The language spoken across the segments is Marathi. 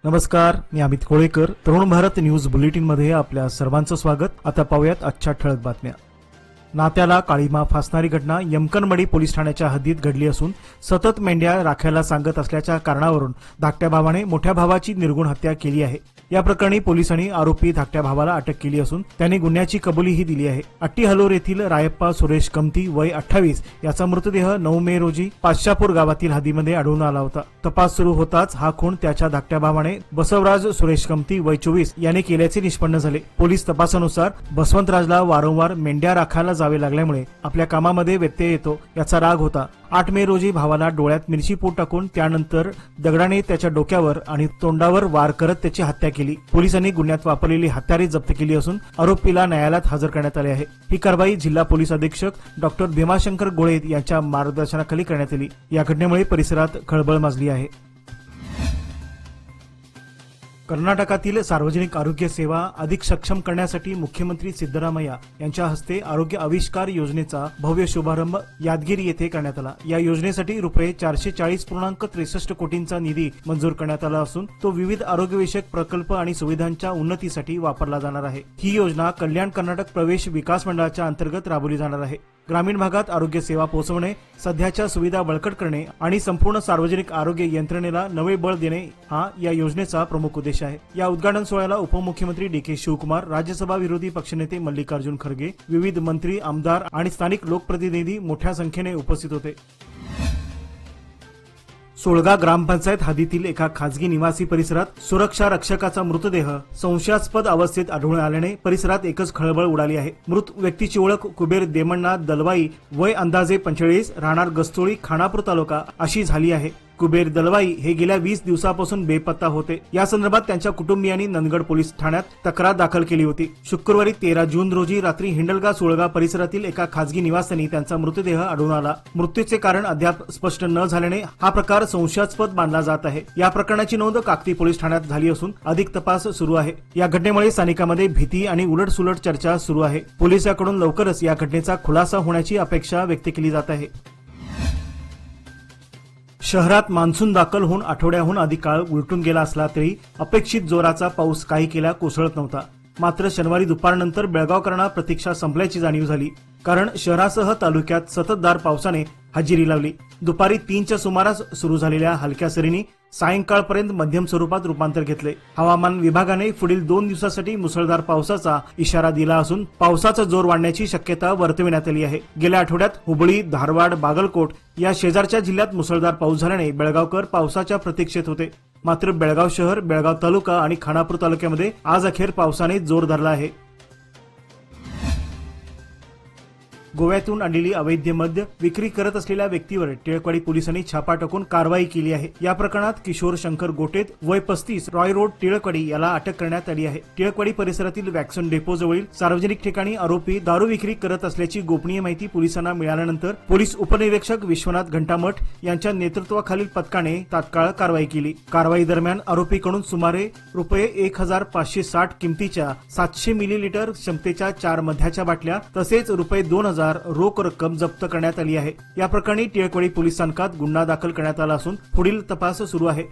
नमस्कार, मी अमित कोळेकर. तरुण भारत न्यूज बुलेटिन मध्ये आपल्या सर्वांचं स्वागत. आता पाहूयात आजच्या ठळक बातम्या. नात्याला काळीमा फासणारी घटना यमकनमडी पोलीस ठाण्याच्या हद्दीत घडली असून सतत मेंढ्या राखायला सांगत असल्याच्या कारणावरून धाकट्या भावाने मोठ्या भावाची निर्गुण हत्या केली आहे. या प्रकरणी पोलिसांनी आरोपी धाकट्या भावाला अटक केली असून त्याने गुन्ह्याची कबुलीही दिली आहे. अट्टीहलोर येथील रायप्पा सुरेश कमती वय 28 याचा मृतदेह 9 मे रोजी पाचशापूर गावातील हद्दीमध्ये आढळून आला होता. तपास सुरू होताच हा खून त्याच्या धाकट्या भावाने बसवराज सुरेश कमती वय 24 याने केल्याचे निष्पन्न झाले. पोलीस तपासानुसार बसवंतराजला वारंवार मेंढ्या राखायला जावे लागल्यामुळे आपल्या कामामध्ये व्यत्यय येतो याचा राग होता. 8 मे रोजी भावाला डोळ्यात मिरची पोट टाकून त्यानंतर दगडाने त्याच्या डोक्यावर आणि तोंडावर वार करत त्याची हत्या केली. पोलिसांनी गुन्ह्यात वापरलेली हत्यारे जप्त केली असून आरोपीला न्यायालयात हजर करण्यात आले आहे. ही कारवाई जिल्हा पोलीस अधीक्षक डॉक्टर भीमाशंकर गोळे यांच्या मार्गदर्शनाखाली करण्यात आली. या घटनेमुळे परिसरात खळबळ माजली आहे. कर्नाटकातील सार्वजनिक आरोग्य सेवा अधिक सक्षम करण्यासाठी मुख्यमंत्री सिद्धरामय्या यांच्या हस्ते आरोग्य आविष्कार योजनेचा भव्य शुभारंभ यादगिरी येथे करण्यात आला. या योजनेसाठी रुपये 440.63 कोटींचा निधी मंजूर करण्यात आला असून तो विविध आरोग्यविषयक प्रकल्प आणि सुविधांच्या उन्नतीसाठी वापरला जाणार आहे. ही योजना कल्याण कर्नाटक प्रवेश विकास मंडळाच्या अंतर्गत राबवली जाणार आहे. ग्रामीण भागात आरोग्य सेवा पोहोचवणे, सध्याच्या सुविधा बळकट करणे आणि संपूर्ण सार्वजनिक आरोग्य यंत्रणेला नवे बळ देणे हा या योजनेचा प्रमुख उद्देश आहे. या उद्घाटन सोहळ्याला उपमुख्यमंत्री डी.के. शिवकुमार, राज्यसभा विरोधी पक्षनेते मल्लिकार्जुन खरगे, विविध मंत्री, आमदार आणि स्थानिक लोकप्रतिनिधी मोठ्या संख्येने उपस्थित होते. सोळगा ग्रामपंचायत हद्दीतील एका खासगी निवासी परिसरात सुरक्षा रक्षकाचा मृतदेह संशयास्पद अवस्थेत आढळून आल्याने परिसरात एकच खळबळ उडाली आहे. मृत व्यक्तीची ओळख कुबेर देमण्णा दलवाई वय अंदाजे 45 राहणार गस्तोळी खानापूर तालुका अशी झाली आहे. कुबेर दलवाई हे गेल्या 20 दिवसापासून बेपत्ता होते. या संदर्भात त्यांच्या कुटुंबियांनी नंदगड पोलीस ठाण्यात तक्रार दाखल केली होती. शुक्रवारी 13 जून रोजी रात्री हिंडलगा सोळगा परिसरातील एका खासगी निवासानी त्यांचा मृतदेह आढळून आला. मृत्यूचे कारण अद्याप स्पष्ट न झाल्याने हा प्रकार संशयास्पद मानला जात आहे. या प्रकरणाची नोंद काकती पोलीस ठाण्यात झाली असून अधिक तपास सुरू आहे. या घटनेमुळे स्थानिकांमध्ये भीती आणि उलटसुलट चर्चा सुरू आहे. पोलिसांकडून लवकरच या घटनेचा खुलासा होण्याची अपेक्षा व्यक्त केली जात आहे. शहरात मान्सून दाखल होऊन आठवड्याहून अधिक काळ उलटून गेला असला तरी अपेक्षित जोराचा पाऊस काही केला कोसळत नव्हता. मात्र शनिवारी दुपारनंतर बेळगावकरांना प्रतीक्षा संपल्याची जाणीव झाली. कारण शहरासह तालुक्यात संततधार पावसाने हजेरी लावली. दुपारी 3च्या सुमारास सुरू झालेल्या हलक्या सरींनी सायंकाळपर्यंत मध्यम स्वरूपात रूपांतर घेतले. हवामान विभागाने पुढील 2 दिवसासाठी मुसळधार पावसाचा इशारा दिला असून पावसाचा जोर वाढण्याची शक्यता वर्तविण्यात आली आहे. गेल्या आठवड्यात हुबळी, धारवाड, बागलकोट या शेजारच्या जिल्ह्यात मुसळधार पाऊस झाल्याने बेळगावकर पावसाच्या प्रतीक्षेत होते. मात्र बेळगाव शहर, बेळगाव तालुका आणि खानापूर तालुक्यामध्ये आज अखेर पावसाने जोर धरला आहे. गोव्यातून आणलेली अवैध मद्य विक्री करत असलेल्या व्यक्तीवर टिळकवाडी पोलिसांनी छापा टाकून कारवाई केली आहे. या प्रकरणात किशोर शंकर गोटेत वय 35 रॉय रोड टिळकवाडी याला अटक करण्यात आली आहे. टिळकवाडी परिसरातील वॅक्सन डेपो जवळील सार्वजनिक ठिकाणी आरोपी दारू विक्री करत असल्याची गोपनीय माहिती पोलिसांना मिळाल्यानंतर पोलीस उपनिरीक्षक विश्वनाथ घंटामठ यांच्या नेतृत्वाखालील पथकाने तात्काळ कारवाई केली. कारवाई दरम्यान आरोपीकडून सुमारे रुपये 1560 किमतीच्या 700 मिलीलीटर क्षमतेच्या 4 मद्याच्या बाटल्या तसेच रुपये 2000 रोख रक्कम जप्त करण्यात आली आहे. या प्रकरणी टिळकवाडी पोलीस स्थानकात गुन्हा दाखल करण्यात आला असून पुढील तपास सुरू आहे.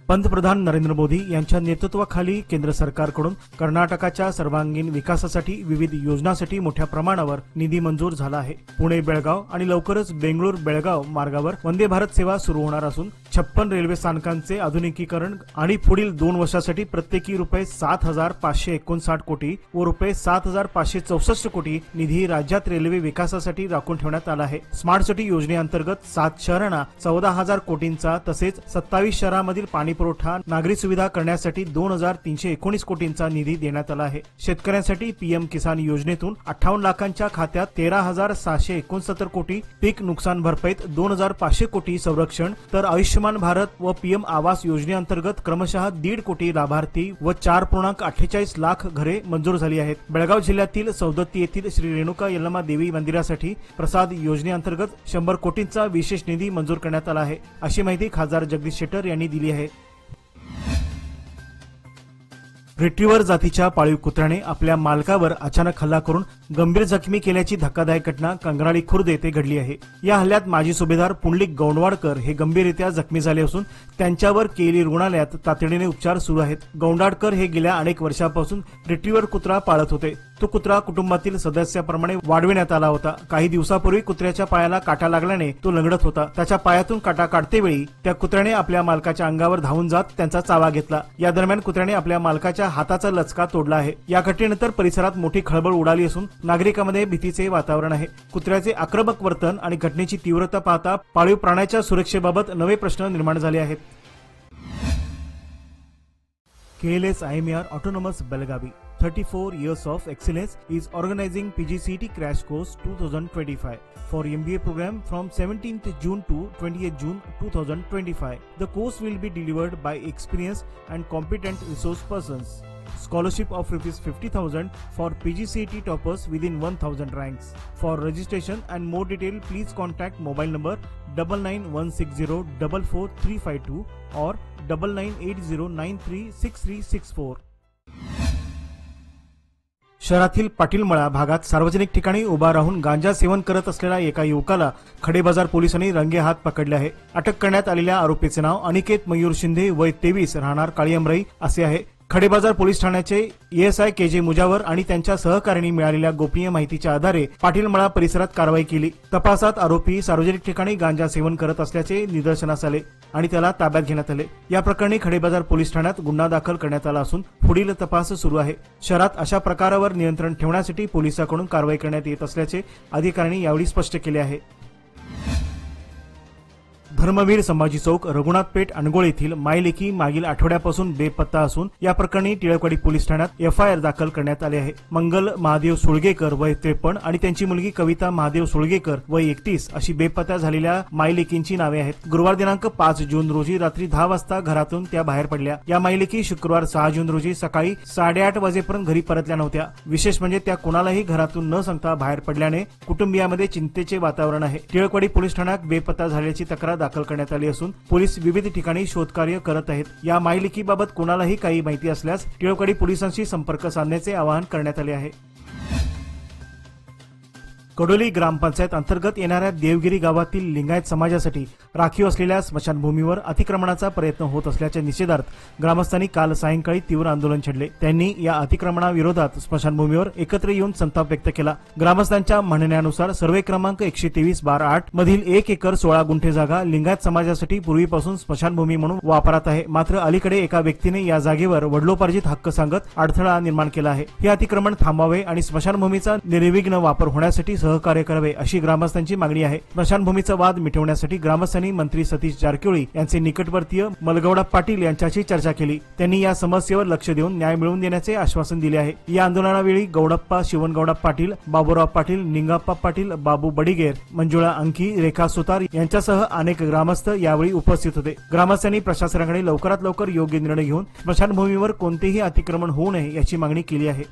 पंतप्रधान नरेंद्र मोदी यांच्या नेतृत्वाखाली केंद्र सरकारकडून कर्नाटकाच्या सर्वांगीण विकासासाठी विविध योजनांसाठी मोठ्या प्रमाणावर निधी मंजूर झाला आहे. पुणे बेळगाव आणि लवकरच बेंगळूर बेळगाव मार्गावर वंदे भारत सेवा सुरू होणार असून 56 रेल्वे स्थानकांचे आधुनिकीकरण आणि पुढील 2 वर्षासाठी प्रत्येकी रुपये 7,559 कोटी व रुपये 7,564 कोटी निधी राज्यात रेल्वे विकासासाठी राखून ठेवण्यात आला आहे. स्मार्ट सिटी योजनेअंतर्गत 7 शहरांना 14,000 कोटींचा तसेच 27 शहरांमधील पाणी पुरवठा नागरी सुविधा करण्यासाठी 2,319 कोटींचा निधी देण्यात आला आहे. शेतकऱ्यांसाठी पीएम किसान योजनेतून 58 लाखांच्या खात्यात 13,769 कोटी, पीक नुकसान भरपाईत 2,500 कोटी संरक्षण, तर आयुष्यमान भारत व पीएम आवास योजनेअंतर्गत क्रमशः 1.5 कोटी लाभार्थी व 4.48 लाख घरे मंजूर झाली आहेत. बेळगाव जिल्ह्यातील सौदत्ती येथील श्री रेणुका यल्लमा देवी मंदिरासाठी प्रसाद योजनेअंतर्गत 100 कोटींचा विशेष निधी मंजूर करण्यात आला आहे, अशी माहिती खासदार जगदीश शेट्टर यांनी दिली आहे. रिट्रीव्हर जातीच्या पाळीव कुत्र्याने आपल्या मालकावर अचानक हल्ला करून गंभीर जखमी केल्याची धक्कादायक घटना कंगराळी खुर्द येथे घडली आहे। या हल्ल्यात माजी सुभेदार पुंडलिक गौंडवाडकर हे गंभीररित्या जखमी झाले असून त्यांच्यावर केली रुग्णालयात तातडीने उपचार सुरू आहेत। गौंडाडकर हे गेल्या अनेक वर्षांपासून रिट्रीव्हर कुत्रा पाळत होते। तो कुत्रा कुटुंबातील सदस्याप्रमाणे वाढविण्यात आला होता। काही दिवसापूर्वी कुत्र्याच्या पायाला काटा लागल्याने तो लंगडत होता। त्याच्या पायातून काटा काढतेवेळी त्या कुत्र्याने आपल्या मालकाच्या अंगावर धावून जात त्यांचा चावा घेतला। या दरम्यान कुत्र्याने आपल्या मालकाच्या हाताचा लचका तोडला आहे। या घटनेनंतर परिसरात मोठी खळबळ उडाली असून नागरिकांमध्ये भीतीचे वातावरण आहे। कुत्र्याचे आक्रमक वर्तन आणि घटनेची तीव्रता पाहता पाळीव प्राण्याच्या सुरक्षेबाबत नवे प्रश्न निर्माण झाले आहेत। KLS IMER Autonomous Belagavi 34 years of excellence is organizing PGCET Crash Course 2025 for MBA program from 17th June to 28th June 2025. The course will be delivered by experienced and competent resource persons. Scholarship of ₹50,000 for PGCET toppers within 1,000 ranks. For registration and more detail, please contact mobile number 9916044352 or 9980936364. शहरातील पाटीलमळा भागात सार्वजनिक ठिकाणी उभा राहून गांजा सेवन करत असलेल्या एका युवकाला खडेबाजार पोलिसांनी रंगेहात पकडले आहे। अटक करण्यात आलेल्या आरोपीचे नाव अनिकेत मयूर शिंदे वय 23 राहणार काळीअमराई असे आहे। खडेबाजार पोलीस ठाण्याचे ASI KJ मुजावर आणि त्यांच्या सहकाऱ्यांनी मिळालेल्या गोपनीय माहितीच्या आधारे पाटीलमळा परिसरात कारवाई केली। तपासात आरोपी सार्वजनिक ठिकाणी गांजा सेवन करत असल्याचे निदर्शनास आले आणि त्याला ताब्यात घेण्यात आले। या प्रकरणी खडेबाजार पोलीस ठाण्यात गुन्हा दाखल करण्यात आला असून पुढील तपास सुरू आहे। शहरात अशा प्रकारावर नियंत्रण ठेवण्यासाठी पोलिसांकडून कारवाई करण्यात येत असल्याचे अधिकाऱ्यांनी यावेळी स्पष्ट केले आहे। धर्मवीर संभाजी चौक रघुनाथपेठ अनगोळ येथील मायलेकी मागील आठवड्यापासून बेपत्ता असून या प्रकरणी टिळकवाडी पोलीस ठाण्यात FIR दाखल करण्यात आले आहे। मंगल महादेव सुळगेकर वय 53 आणि त्यांची मुलगी कविता महादेव सुळगेकर वय 31 अशी बेपत्ता झालेल्या मायलेकींची नावे आहेत। गुरुवार दिनांक 5 जून रोजी रात्री 10 वाजता घरातून त्या बाहेर पडल्या। या मायलेकी शुक्रवार 6 जून रोजी सकाळी 8:30 वाजेपर्यंत घरी परतल्या नव्हत्या। विशेष म्हणजे त्या कोणालाही घरातून न सांगता बाहेर पडल्याने कुटुंबियांमध्ये चिंतेचे वातावरण आहे। टिळकवाडी पोलीस ठाण्यात बेपत्ता झाल्याची तक्रार दाखल करण्यात आली असून पोलीस विविध ठिकाणी शोधकार्य करत आहेत। या मायलेकीबाबत कोणालाही काही माहिती असल्यास टिळकवाडी पोलिसांशी संपर्क साधण्याचे आवाहन करण्यात आले आहे। कडोली ग्रामपंचायत अंतर्गत येणाऱ्या देवगिरी गावातील लिंगायत समाजासाठी राखीव असलेल्या स्मशानभूमीवर अतिक्रमणाचा प्रयत्न होत असल्याच्या निषेधार्थ ग्रामस्थांनी काल सायंकाळी तीव्र आंदोलन छेडले। त्यांनी या अतिक्रमणाविरोधात स्मशानभूमीवर एकत्र येऊन संताप व्यक्त केला। ग्रामस्थांच्या म्हणण्यानुसार सर्वे क्रमांक 123/8 मधील 1 एकर 16 गुंठे जागा लिंगायत समाजासाठी पूर्वीपासून स्मशानभूमी म्हणून वापरात आहे। मात्र अलीकडे एका व्यक्तीने या जागेवर वडिलोपार्जित हक्क सांगत अडथळा निर्माण केला आहे। हे अतिक्रमण थांबावे आणि स्मशानभूमीचा निर्विघ्न वापर होण्यासाठी सहकार्य करावे अशी ग्रामस्थांची मागणी आहे। स्मशानभूमीचा वाद मिटवण्यासाठी ग्रामस्थांनी मंत्री सतीश जारकिहोळी यांचे निकटवर्तीय मलगौडा पाटील यांच्याशी चर्चा केली। त्यांनी या समस्येवर लक्ष देऊन न्याय मिळवून देण्याचे आश्वासन दिले आहे। या आंदोलनावेळी गौडप्पा शिवणगौडा पाटील, बाबूराव पाटील, निंगाप्पा पाटील, बाबू बडिगेर, मंजुळा अंकी, रेखा सुतार यांच्यासह अनेक ग्रामस्थ यावेळी उपस्थित होते। ग्रामस्थांनी प्रशासनाकडे लवकरात लवकर योग्य निर्णय घेऊन स्मशानभूमीवर कोणतेही अतिक्रमण होऊ नये याची मागणी केली आहे।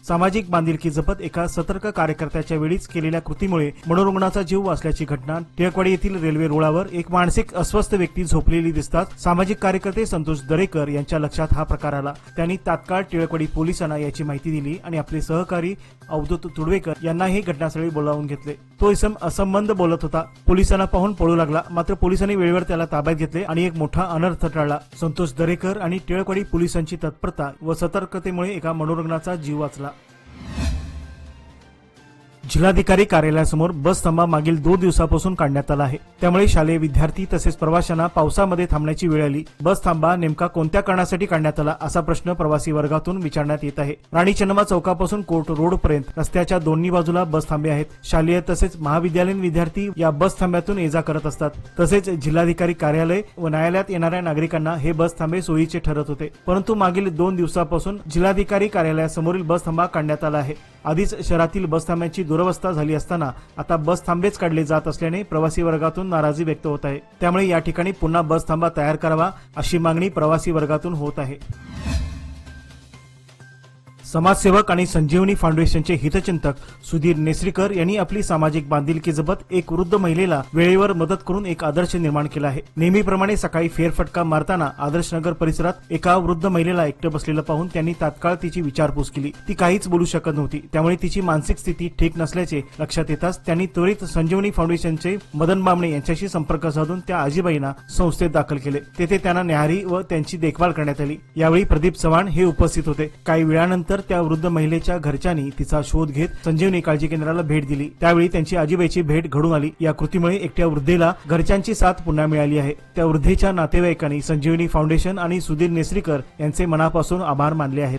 सामाजिक बांधिलकी जपत एका सतर्क कार्यकर्त्याच्या वेळीच केलेल्या कृतीमुळे मनोरुग्णाचा जीव वाचल्याची घटना टिळकवाडी येथील रेल्वे रुळावर एक मानसिक अस्वस्थ व्यक्ती झोपलेली दिसतात सामाजिक कार्यकर्ते संतोष दरेकर यांच्या लक्षात हा प्रकार आला। त्यांनी तात्काळ टिळकवाडी पोलिसांना याची माहिती दिली आणि आपले सहकारी अवधूत तुडवेकर यांना हे घटनास्थळी बोलावून घेतले। तो इसम असंबंध बोलत होता। पोलिसांना पाहून पळू लागला, मात्र पोलिसांनी वेळेवर त्याला ताब्यात घेतले आणि एक मोठा अनर्थ टळला। संतोष दरेकर आणि टिळकवाडी पोलिसांची तत्परता व सतर्कतेमुळे एका मनोरुग्णाचा जीव वाचला। जिल्हाधिकारी कार्यालयासमोर बस थांबा मागील 2 दिवसापासून काढण्यात आला आहे। त्यामुळे शालेय विद्यार्थी तसेच प्रवाशांना पावसामध्ये थांबण्याची वेळ आली। बस थांबा नेमका कोणत्या कारणासाठी काढण्यात आला असा प्रश्न प्रवासी वर्गातून विचारण्यात येत आहे। राणी चन्नम्मा चौकापासून कोर्ट रोड पर्यंत रस्त्याच्या दोन्ही बाजूला बस थांबे आहेत। शालेय तसेच महाविद्यालयीन विद्यार्थी या बस थांब्यातून ये-जा करत असतात। तसेच जिल्हाधिकारी कार्यालय व न्यायालयात येणाऱ्या नागरिकांना हे बस थांबे सोयीचे ठरत होते, परंतु मागील 2 दिवसापासून जिल्हाधिकारी कार्यालयासमोरील बस थांबा काढण्यात आला आहे। आधीच शहरातील बस थांब्यांची दुरवस्था झाली असताना आता बस थांबेच काढले जात असल्याने प्रवासी वर्गातून नाराजी व्यक्त होत आहे। त्यामुळे या ठिकाणी पुन्हा बस थांबा तयार करावा अशी मागणी प्रवासी वर्गातून होत आहे। समाजसेवक आणि संजीवनी फाउंडेशनचे हितचिंतक सुधीर नेसरीकर यांनी आपली सामाजिक बांधिलकी जपत एक वृद्ध महिलेला वेळेवर मदत करून एक आदर्श निर्माण केला आहे। नेहमीप्रमाणे सकाळी फेरफटका मारताना आदर्शनगर परिसरात एका वृद्ध महिलेला एकटे बसलेलं पाहून त्यांनी तात्काळ तिची विचारपूस केली। ती काहीच बोलू शकत नव्हती, त्यामुळे तिची मानसिक स्थिती ठीक नसल्याचे लक्षात येताच त्यांनी त्वरित संजीवनी फाउंडेशनचे मदन बामणे यांच्याशी संपर्क साधून त्या आजीबाईंना संस्थेत दाखल केले। तेथे त्यांना न्याहारी व त्यांची देखभाल करण्यात आली। यावेळी प्रदीप चव्हाण हे उपस्थित होते। काही वेळानंतर त्या वृद्ध महिलेच्या घरच्यांनी तिचा शोध घेत संजीवनी काळजी केंद्राला भेट दिली। त्यावेळी त्यांची आजीबाईची भेट घडून आली। या कृतीमुळे एकट्या वृद्धेला घरच्यांची साथ पुन्हा मिळाली आहे। त्या वृद्धेच्या नातेवाईकांनी संजीवनी फाउंडेशन आणि सुधीर नेसरीकर यांचे मनापासून आभार मानले आहेत।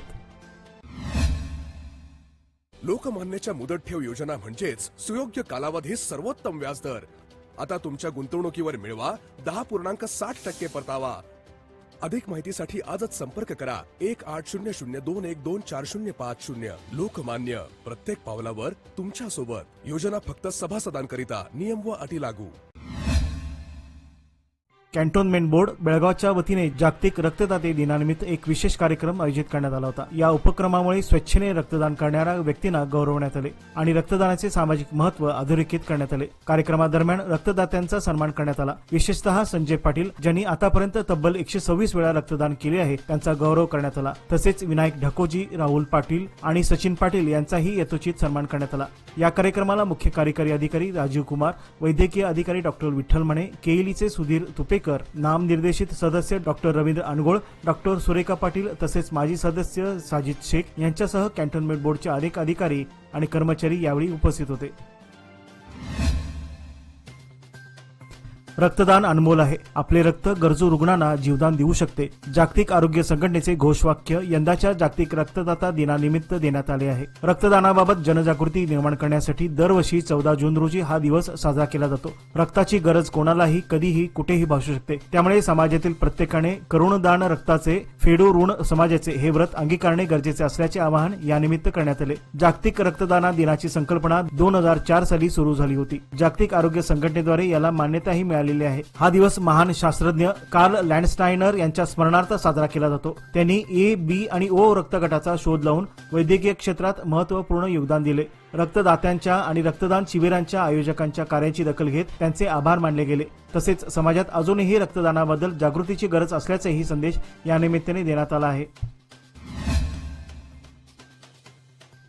लोकमान्यच्या मुदत ठेव योजना म्हणजेच सुयोग्य कालावधी सर्वोत्तम व्याजदर। आता तुमच्या गुंतवणुकीवर मिळवा 10.60% परतावा। अधिक माहितीसाठी आजच संपर्क करा 1800212405। लोकमान्य, प्रत्येक पावलावर तुमच्या सोबत। योजना फक्त सभासदांकरिता, नियम व अटी लागू। कॅन्टोन्मेंट बोर्ड बेळगावच्या वतीने जागतिक रक्तदाते दिनानिमित्त एक विशेष कार्यक्रम आयोजित करण्यात आला होता। या उपक्रमामुळे स्वेच्छेने रक्तदान करणाऱ्या व्यक्तींना गौरवण्यात आले आणि रक्तदानाचे सामाजिक महत्त्व अधोरेखित करण्यात आले। कार्यक्रमादरम्यान रक्तदात्यांचा सन्मान करण्यात आला। विशेषतः संजय पाटील ज्यांनी आतापर्यंत तब्बल 126 वेळा रक्तदान केले आहे त्यांचा गौरव करण्यात आला। तसेच विनायक ढकोजी, राहुल पाटील आणि सचिन पाटील यांचाही यथोचित सन्मान करण्यात आला। या कार्यक्रमाला मुख्य कार्यकारी अधिकारी राजीव कुमार, वैद्यकीय अधिकारी डॉक्टर विठ्ठल मणे, केईलीचे सुधीर तुपेकर, नामनिर्देशित सदस्य डॉक्टर रवींद्र अनगोळ, डॉक्टर सुरेखा पाटील तसेच माजी सदस्य साजिद शेख यांच्यासह कॅन्टोन्मेंट बोर्डचे अनेक अधिकारी आणि कर्मचारी यावेळी उपस्थित होते। रक्तदान अनमोल आहे, आपले रक्त गरजू रुग्णांना जीवदान देऊ शकते। जागतिक आरोग्य संघटनेचे घोषवाक्य यंदाच्या जागतिक रक्तदाता दिनानिमित्त देण्यात आले आहे। रक्तदानाबाबत जनजागृती निर्माण करण्यासाठी दरवर्षी 14 जून रोजी हा दिवस साजरा केला जातो। रक्ताची गरज कोणालाही कधीही कुठेही भासू शकते, त्यामुळे समाजातील प्रत्येकाने करुणदान रक्ताचे फेडू ऋण समाजाचे हे व्रत अंगीकारणे गरजेचे असल्याचे आवाहन यानिमित्त करण्यात आले। जागतिक रक्तदान दिनाची संकल्पना 2004 साली सुरू झाली होती। जागतिक आरोग्य संघटनेद्वारे याला मान्यताही मिळाली आहे। हा दिवस महान शास्त्रज्ञ कार्ल लँडस्टायनर यांच्या स्मरणार्थ साजरा केला जातो। त्यांनी ए, बी आणि ओ रक्तगटाचा शोध लावून वैद्यकीय क्षेत्रात महत्त्वपूर्ण योगदान दिले। रक्तदात्यांच्या आणि रक्तदान शिबिरांच्या आयोजकांच्या कार्याची दखल घेत त्यांचे आभार मानले गेले। तसेच समाजात अजूनही रक्तदानाबद्दल जागृतीची गरज असल्याचाही संदेश या निमित्ताने देण्यात आला आहे।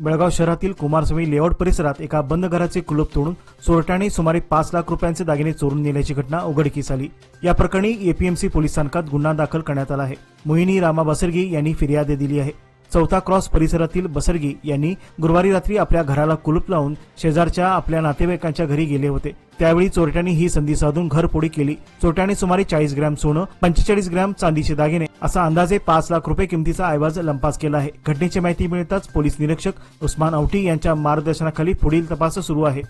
बेळगाव शहरातील कुमारस्वामी लेआउट परिसरात एका बंद घराचे कुलूप तोडून चोरट्यांनी सुमारे 5 लाख रुपयांचे दागिने चोरून नेल्याची घटना उघडकीस आली। या प्रकरणी एपीएमसी पोलीस स्थानकात गुन्हा दाखल करण्यात आला आहे। मोहिनी रामा बसरगी यांनी फिर्याद दिली आहे। चौथा क्रॉस परिसरातील बसरगी यांनी गुरुवारी रात्री आपल्या घराला कुलूप लावून शेजारच्या आपल्या नातेवाईकांच्या घरी गेले होते। त्यावेळी चोरट्यांनी ही संधी साधून घरफोडी केली। चोरट्यांनी सुमारे 40 ग्रॅम सोनं, 45 ग्रॅम चांदीचे दागिने असा अंदाजे 5 लाख रुपये किमतीचा ऐवज लंपास केला आहे। घटनेची माहिती मिळताच पोलीस निरीक्षक उस्मान औटी यांच्या मार्गदर्शनाखाली पुढील तपास सुरू आहे।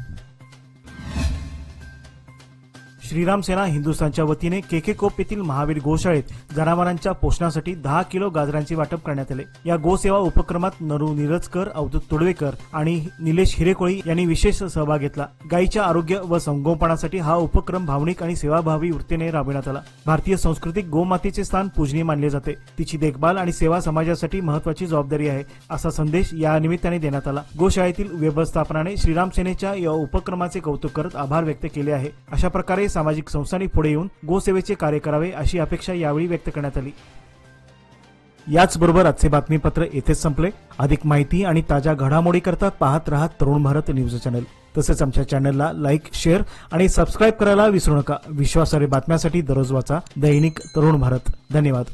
श्रीराम सेना हिंदुस्थानच्या वतीने केकेकोप येथील महावीर गोशाळेत जनावरांच्या पोषणासाठी 10 किलो गाजरांचे वाटप करण्यात आले। या गोसेवा उपक्रमात नरू निरजकर, अवधूत तोडवेकर आणि निलेश हिरेकोळी यांनी विशेष सहभाग घेतला। गायीच्या आरोग्य व संगोपनासाठी हा उपक्रम भावनिक आणि सेवाभावी वृत्तीने राबविण्यात आला। भारतीय संस्कृतीत गोमातेचे स्थान पूजनीय मानले जाते। तिची देखभाल आणि सेवा समाजासाठी महत्त्वाची जबाबदारी आहे, असा संदेश या निमित्ताने देण्यात आला। गोशाळेतील व्यवस्थापनाने श्रीराम सेनेच्या या उपक्रमाचे कौतुक करत आभार व्यक्त केले आहे। अशा प्रकारे सामाजिक संस्थांनी पुढे येऊन गोसेवेचे कार्य करावे अशी अपेक्षा यावेळी व्यक्त करण्यात आली। याचबरोबर आजचे बातमीपत्र येथेच संपले। अधिक माहिती आणि ताज्या घडामोडी करता पाहत रहा तरुण भारत न्यूज चॅनल। तसेच आमच्या चॅनलला लाईक, शेअर आणि सबस्क्राईब करायला विसरू नका। विश्वासार्ह बातम्यांसाठी दररोज वाचा दैनिक तरुण भारत। धन्यवाद।